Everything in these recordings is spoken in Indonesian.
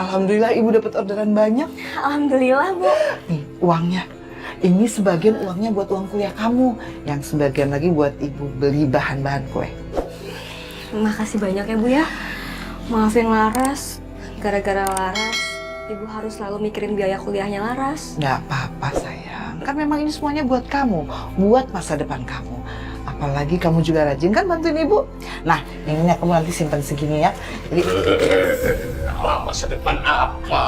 Alhamdulillah ibu dapat orderan banyak. Alhamdulillah, Bu. Nih, uangnya. Ini sebagian uangnya buat uang kuliah kamu. Yang sebagian lagi buat ibu beli bahan-bahan kue. Makasih banyak ya, Bu ya. Maafin Laras. Gara-gara Laras, Ibu harus selalu mikirin biaya kuliahnya Laras. Nggak apa-apa sayang. Kan memang ini semuanya buat kamu. Buat masa depan kamu. Apalagi kamu juga rajin kan bantuin ibu. Nah, ini kamu nanti simpan segini ya. Jadi Masa depan apa?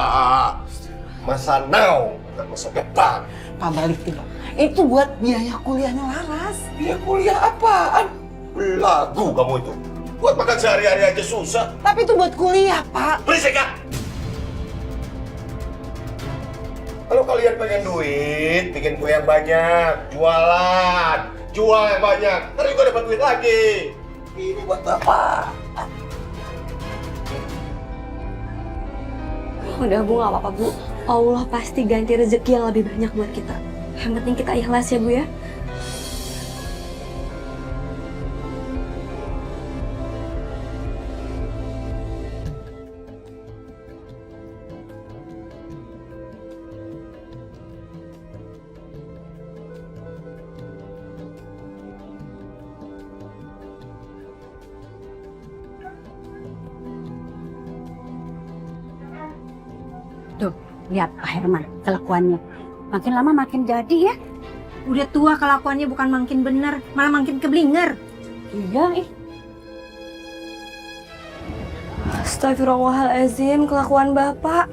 Masa now, bukan masa depan. Pak balikin dong. Itu buat biaya kuliahnya Laras. Biaya kuliah apaan? Belagu kamu itu. Buat makan sehari-hari aja susah. Tapi itu buat kuliah, Pak. Berisik ya? Kalau kalian pengen duit, bikin kue yang banyak, jualan, jual yang banyak, ntar juga dapat duit lagi. Ini buat bapak. Udah, Bu, nggak apa-apa, Bu. Allah pasti ganti rezeki yang lebih banyak buat kita. Yang penting kita ikhlas ya, Bu ya. Tuh, lihat Pak Herman kelakuannya. Makin lama makin jadi ya. Udah tua kelakuannya bukan makin bener, malah makin keblinger. Iya, Astagfirullahaladzim, kelakuan Bapak.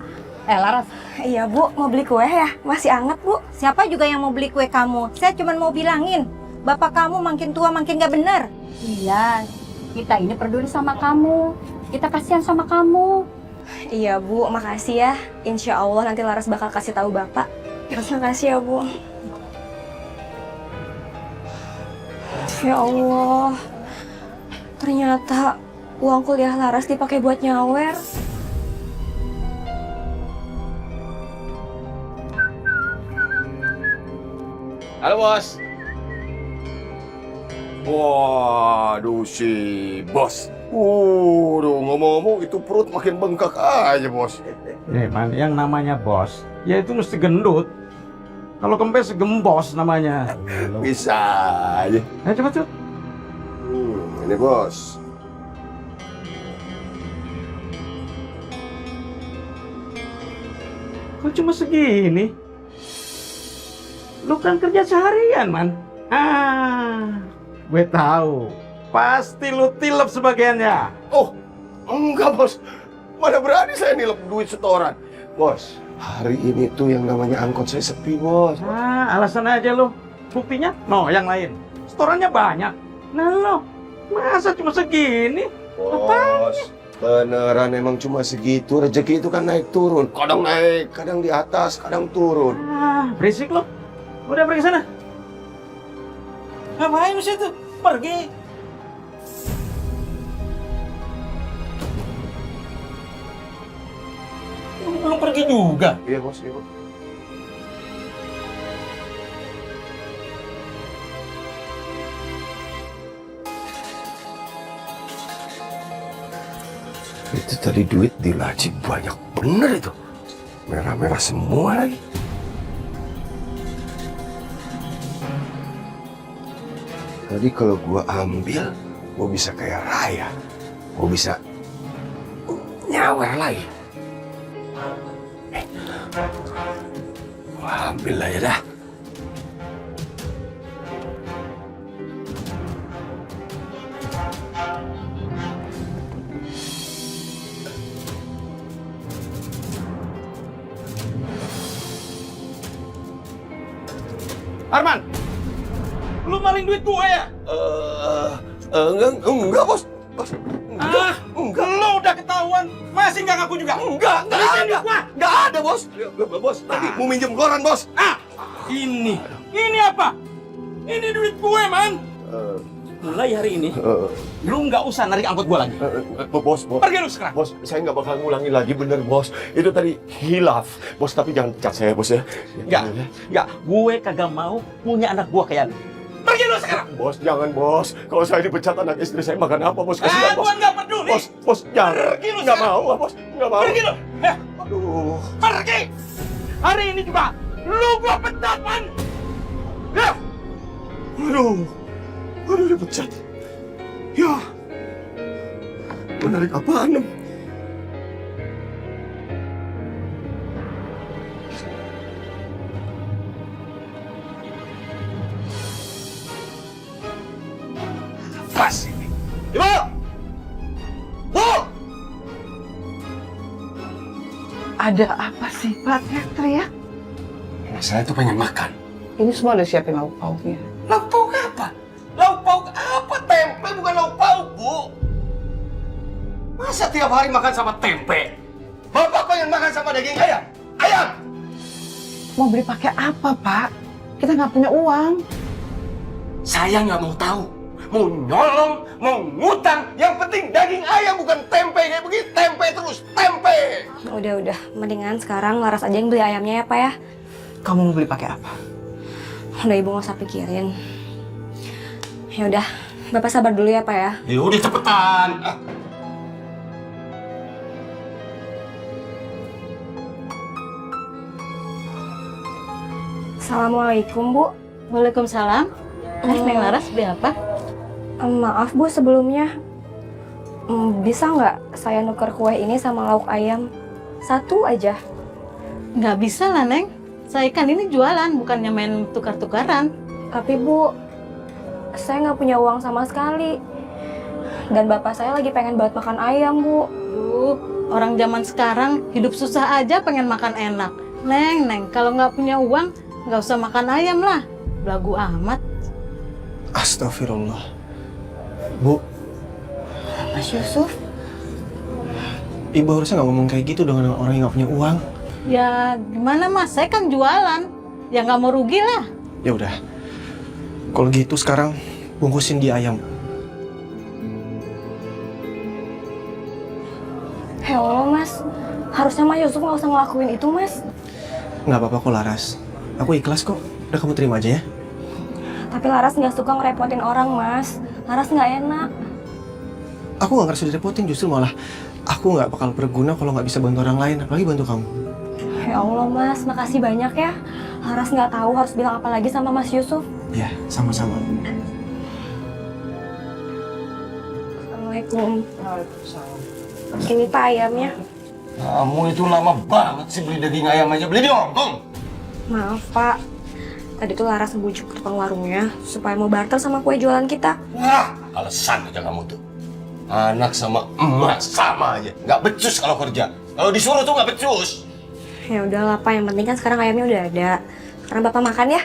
Laras, Iya, Bu. Mau beli kue ya? Masih anget, Bu. siapa juga yang mau beli kue kamu? Saya cuma mau bilangin, bapak kamu makin tua makin gak bener. iya. Kita ini peduli sama kamu. Kita kasihan sama kamu. Iya, Bu. Makasih ya. Insya Allah nanti Laras bakal kasih tahu Bapak. Terima kasih ya, Bu. Ya Allah. Ternyata uang kuliah Laras dipakai buat nyawer. Halo bos. Waduh si bos. Ngomong-ngomong itu perut makin bengkak aja bos. Man, yang namanya bos, ya itu mesti gendut. Kalau kempes gembos namanya. Bisa aja. Ayo cepat cepat. Ini bos. Kok cuma segini? Lu kan kerja seharian, man. Gue tahu. Pasti lu tilep sebagiannya. Oh, enggak bos. Mana berani saya nilep duit setoran. Bos, hari ini tuh yang namanya angkot saya sepi bos. Alasan aja lu. Buktinya, yang lain. Setorannya banyak. Nah lo, masa cuma segini? Bos, beneran emang cuma segitu. Rezeki itu kan naik turun. Kadang naik, kadang di atas, kadang turun. Berisik lo. Udah pergi sana. Ngapain lu situ? Pergi. Lu pergi juga. Iya bos, iya bos. Itu tadi duit di laci banyak bener itu. Merah-merah semua lagi. Tadi kalau gua ambil, gua bisa kayak Raya. Gua bisa nyawer lagi. Gua ambil lah ya dah. Arman, lu maling duit gue ya? Enggak bos. Bos. Enggak. Lu udah ketahuan, masih nggak ngaku juga? Enggak ada. Enggak ada bos. Bos, tadi mau minjem koran bos. Ini apa? Ini duit gue, man. Mulai hari ini, lu nggak usah narik angkot gue lagi. Bos. Pergi lu sekarang. Bos, saya nggak bakal ngulangin lagi bener bos. Itu tadi hilaf. Bos, tapi jangan pecat saya bos ya. Enggak. Gue kagak mau punya anak gue kayak lu. Pergi lu sekarang. Bos, jangan bos. Kalau saya dipecat anak istri saya makan apa bos? Kasihan bos. Gue nggak peduli. Bos, jangan. Pergi lu Nggak sekarang. mau bos. Nggak mau. Pergi lu. Aduh. Pergi! Hari ini juga lu gua pecat, man! Ya! Aduh. Aduh, dipecat. Ya. Menarik apaan, Em? Pas ini. Ibu! Bu! Ada apa sih Pak teriak-teriak? Saya tuh pengen makan. Ini semua udah siapin lauk pauknya. Lauk pauk apa? Lauk pauk apa? Tempe bukan lauk pauk, Bu. Masa tiap hari makan sama tempe? Bapak pengen makan sama daging ayam? Ayam! Mau beli pakai apa Pak? Kita nggak punya uang. Saya nggak mau tahu. Mau nyolong, mau ngutang. Yang penting daging ayam bukan tempe kayak begini. Tempe terus, tempe! Udah, mendingan sekarang Laras aja yang beli ayamnya ya Pak ya. Kamu mau beli pakai apa? Udah Ibu nggak usah pikirin. Ya udah, Bapak sabar dulu ya Pak ya. Ya udah cepetan. Ah. Assalamualaikum Bu. Waalaikumsalam. Neng Laras beli apa? Maaf Bu sebelumnya. Bisa nggak saya nuker kue ini sama lauk ayam? Satu aja. Nggak bisa lah, Neng. Saya kan ini jualan, bukannya main tukar-tukaran. Tapi Bu, saya nggak punya uang sama sekali. Dan bapak saya lagi pengen banget makan ayam Bu. Duh, orang zaman sekarang hidup susah aja pengen makan enak. Neng, kalau nggak punya uang, nggak usah makan ayam lah. Belagu amat. Astagfirullah. Bu, Mas Yusuf? Ibu harusnya nggak ngomong kayak gitu dengan orang yang nggak punya uang. Ya gimana Mas, saya kan jualan. Ya nggak mau rugi lah. Ya udah, kalau gitu sekarang bungkusin dia ayam. Ya Allah Mas, harusnya Mas Yusuf nggak usah ngelakuin itu Mas. Nggak apa-apa kok Laras. Aku ikhlas kok. Udah kamu terima aja ya. Tapi Laras nggak suka ngerepotin orang Mas. Laras nggak enak. Aku nggak ngerasa direpotin, justru malah aku nggak bakal berguna kalau nggak bisa bantu orang lain, apalagi bantu kamu. Ya Allah Mas, makasih banyak ya. Laras nggak tahu harus bilang apa lagi sama Mas Yusuf. Ya, sama-sama. Assalamualaikum. Waalaikumsalam. Ini Pak ayamnya. Kamu itu lama banget sih beli daging ayam aja. Beli di Hongkong. Maaf Pak, tadi tuh Laras ngebujuk tukang warungnya supaya mau barter sama kue jualan kita. Wah, alasan aja kamu tuh. Anak sama emak sama aja. Nggak becus kalau kerja. Kalau disuruh tuh nggak becus. Ya udahlah Pak, yang penting kan sekarang ayamnya udah ada. Sekarang Bapak makan ya.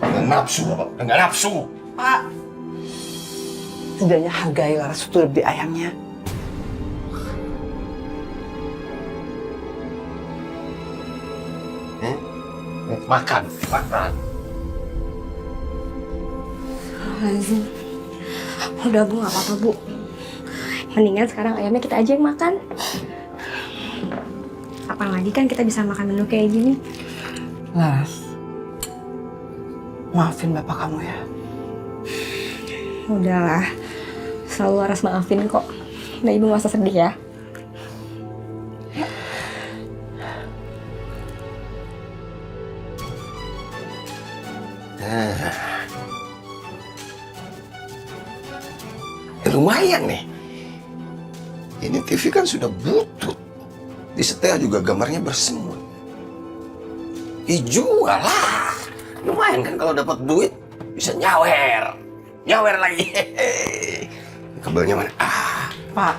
Nggak nafsu, Bapak. Nggak nafsu. Pak, setidaknya hargai Laras itu beli ayamnya. Makan, makan. Lazim. Udah Bu, nggak apa-apa Bu. Mendingan sekarang ayamnya kita aja yang makan. Kapan lagi kan kita bisa makan menu kayak gini. Laras, maafin bapak kamu ya. Udahlah, selalu Laras maafin kok. Nah Ibu nggak usah sedih ya. Lumayan nih. Ini TV kan sudah butut. Disetel juga gambarnya bersemut. Dijual lah. Lumayan kan kalau dapat duit bisa nyawer. Nyawer lagi. Kabelnya mana? Ah, Pak,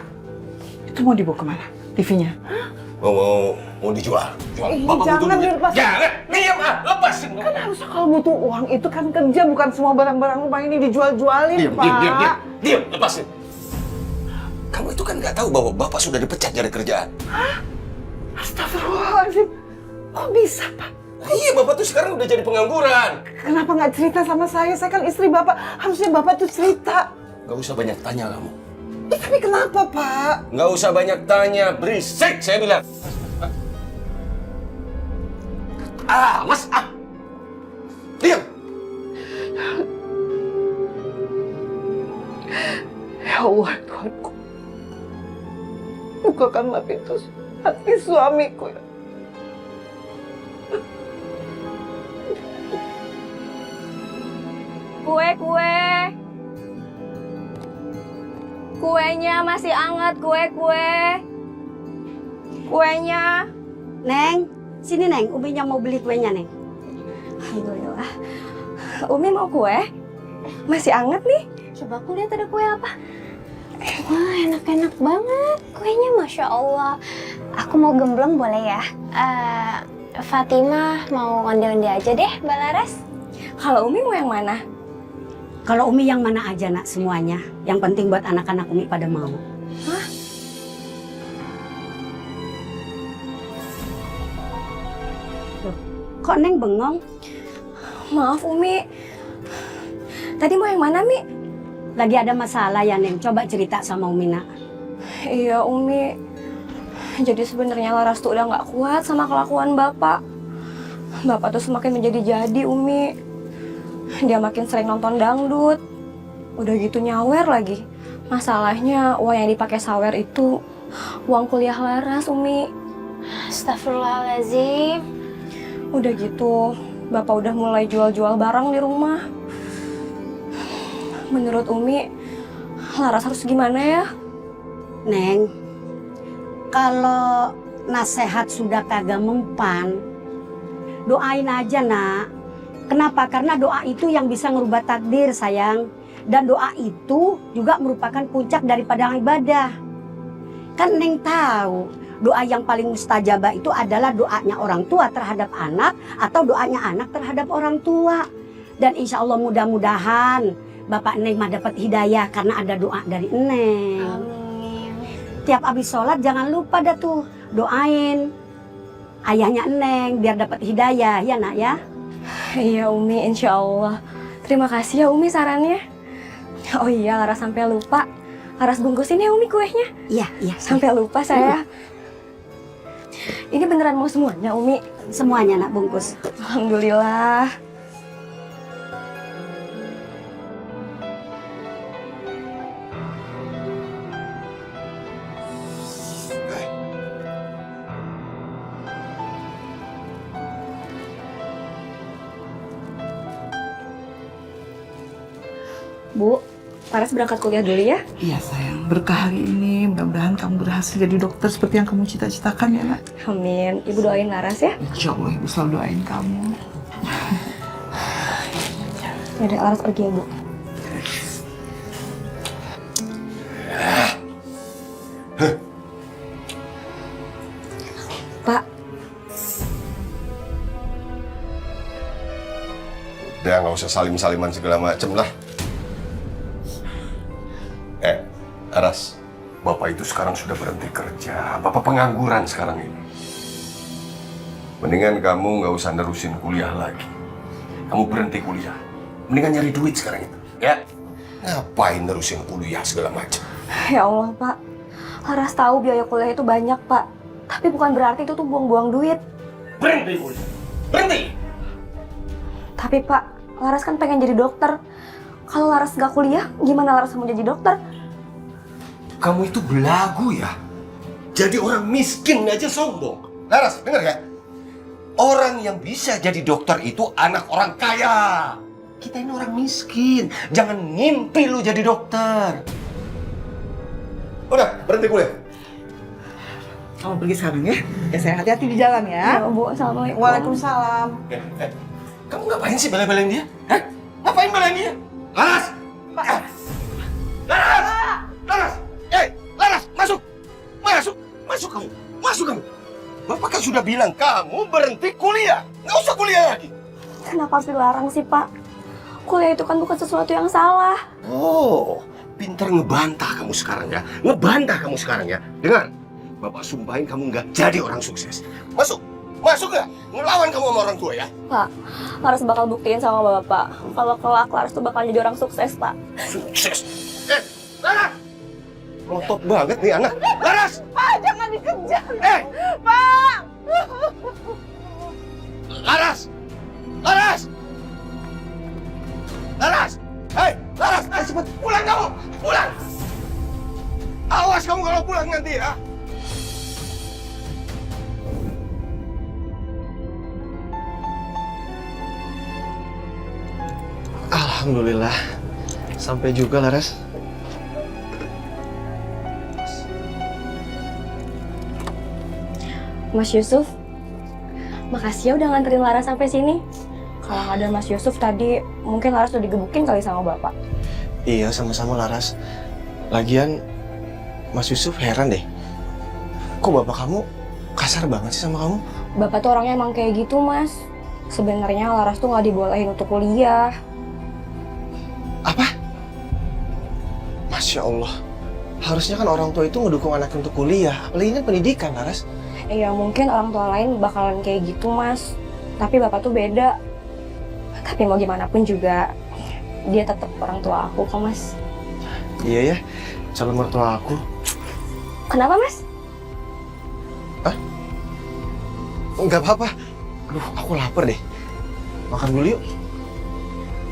itu mau dibawa kemana? TV-nya? mau dijual. Jual. Ih, jangan, duit. lepas. Jangan. Diam ah, lepasin. Kan harusnya kalau butuh uang itu kan kerja, bukan semua barang-barang rumah ini dijual-jualin, Diam, Pak. diam, lepasin. Kamu itu kan nggak tahu bahwa bapak sudah dipecat dari kerjaan. Astagfirullahaladzim. Kok bisa, Pak? Iya, bapak tuh sekarang udah jadi pengangguran. Kenapa nggak cerita sama saya? Saya kan istri Bapak. Harusnya Bapak tuh cerita. Gak usah banyak tanya kamu. Tapi kenapa, Pak? Nggak usah banyak tanya, berisik saya bilang. Mas, diam. Ya Allah, Tuhanku. Bukakanlah pintu hati suamiku. Kue. Kuenya masih hangat, kue. Kuenya. Neng, sini Neng, Uminya mau beli kuenya Neng. Alhamdulillah. Umi mau kue? Masih hangat nih. Coba aku lihat ada kue apa. Wah, enak-enak banget kuenya, Masya Allah. Aku mau gembleng boleh ya? Fatimah mau onde-onde aja deh, Mbak Laras. Kalau Umi mau yang mana? Kalau Umi yang mana aja nak semuanya. Yang penting buat anak-anak Umi pada mau. Hah? Loh, kok Neng bengong? Maaf Umi. Tadi mau yang mana, Mi? Lagi ada masalah ya Neng? Coba cerita sama Umi nak. Iya Umi. Jadi sebenarnya Laras tuh udah nggak kuat sama kelakuan Bapak. Bapak tuh semakin menjadi-jadi Umi. Dia makin sering nonton dangdut. Udah gitu nyawer lagi. Masalahnya uang yang dipakai sawer itu uang kuliah Laras Umi. Astagfirullahaladzim. Udah gitu Bapak udah mulai jual-jual barang di rumah. Menurut Umi, Laras harus gimana ya? Neng, kalau nasehat sudah kagak mempan, doain aja nak. Kenapa? Karena doa itu yang bisa ngerubah takdir sayang. Dan doa itu juga merupakan puncak daripada ibadah. Kan Neng tahu, doa yang paling mustajabah itu adalah doanya orang tua terhadap anak atau doanya anak terhadap orang tua. Dan insya Allah mudah-mudahan Bapak Neng mah dapat hidayah karena ada doa dari Neng. Amin. Tiap habis sholat jangan lupa dah tuh doain ayahnya Neng biar dapat hidayah ya nak ya. Iya Umi, insya Allah. Terima kasih ya Umi sarannya. Oh iya, Laras sampai lupa. Laras bungkusin ya Umi kuenya. Iya, iya. Sampai lupa saya. Ini beneran mau semuanya Umi? Semuanya nak bungkus. Alhamdulillah. Bu, Laras berangkat kuliah dulu ya. Iya sayang, berkah hari ini. Mudah-mudahan kamu berhasil jadi dokter seperti yang kamu cita-citakan ya nak. Amin. Ibu doain Laras ya. Insya Allah ibu selalu doain kamu. Yaudah, Laras pergi ya Bu. Pak, Udah nggak usah salim-saliman segala macem lah. Aras, Bapak itu sekarang sudah berhenti kerja. Bapak pengangguran sekarang ini. Mendingan kamu nggak usah nerusin kuliah lagi. Kamu berhenti kuliah. Mendingan nyari duit sekarang itu. Ya? Ngapain nerusin kuliah segala macam? ya Allah Pak. Laras tahu biaya kuliah itu banyak Pak. Tapi bukan berarti itu tuh buang-buang duit. Berhenti kuliah. Berhenti! Tapi Pak, Laras kan pengen jadi dokter. Kalau Laras gak kuliah, gimana Laras mau jadi dokter? Kamu itu belagu ya? Jadi orang miskin aja sombong. Laras, dengar gak? Orang yang bisa jadi dokter itu anak orang kaya. Kita ini orang miskin. Jangan ngimpi lu jadi dokter. Udah, berhenti kuliah. Kamu pergi sekarang ya. Ya sayang, hati-hati di jalan ya. Ya Bu, Assalamualaikum. Waalaikumsalam. Kamu ngapain sih bela-belain dia? Hah? Ngapain belain dia? Laras! Laras! Laras! Laras, masuk! Masuk kamu! Masuk kamu! Bapak kan sudah bilang kamu berhenti kuliah. Nggak usah kuliah lagi. Kenapa harus dilarang sih Pak? Kuliah itu kan bukan sesuatu yang salah. Oh, pinter ngebantah kamu sekarang ya. Ngebantah kamu sekarang ya. Dengar, Bapak sumpahin kamu nggak jadi orang sukses. Masuk! Masuk nggak? Ngelawan kamu sama orang tua ya. Pak, Laras bakal buktiin sama Bapak. Kalau kelak Laras tuh bakal jadi orang sukses Pak. Sukses! Laras! Ngotot banget nih anak. Laras! Pak, jangan dikejar. Pak! Laras! Laras! Laras! Hei, Laras! Cepet pulang kamu! Pulang! Awas kamu kalau pulang nanti ya! Alhamdulillah. Sampai juga Laras. Mas Yusuf, makasih ya udah nganterin Laras sampai sini. Kalau nggak ada Mas Yusuf tadi, mungkin Laras udah digebukin kali sama Bapak. Iya, sama-sama Laras. Lagian, Mas Yusuf heran deh. Kok bapak kamu kasar banget sih sama kamu? Bapak tuh orangnya emang kayak gitu, Mas. Sebenarnya Laras tuh nggak dibolehin untuk kuliah. Apa? Masya Allah. Harusnya kan orang tua itu ngedukung anaknya untuk kuliah. Apalagi kan pendidikan, Laras. Ya mungkin orang tua lain bakalan kayak gitu, Mas. Tapi Bapak tuh beda. Tapi mau gimana pun juga, dia tetap orang tua aku kok, Mas. Iya ya, calon mertua aku. Kenapa, Mas? Nggak apa-apa. Aduh, aku lapar deh. Makan dulu yuk.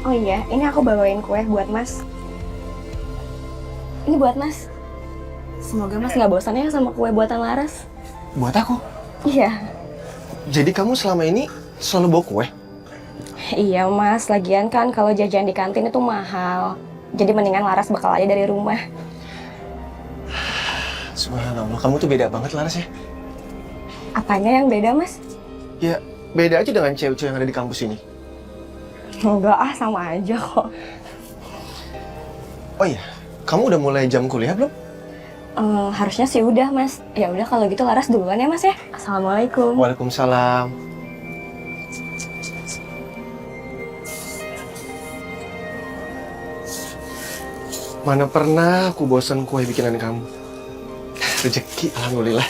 Oh iya, ini aku bawain kue buat Mas. Ini buat Mas. Semoga Mas nggak bosan ya sama kue buatan Laras. Buat aku? Iya. Jadi kamu selama ini selalu bawa kue? Iya, Mas. Lagian kan kalau jajan di kantin itu mahal. Jadi mendingan Laras bekal aja dari rumah. Subhanallah, kamu tuh beda banget Laras ya. Apanya yang beda, Mas? Ya, beda aja dengan cewek-cewek yang ada di kampus ini. Enggak ah, sama aja kok. Oh iya, kamu udah mulai jam kuliah belum? Harusnya sih udah, Mas. Ya udah kalau gitu Laras duluan ya, Mas ya. Assalamualaikum. Waalaikumsalam. Mana pernah aku bosan kue bikinan kamu. Rezeki, alhamdulillah.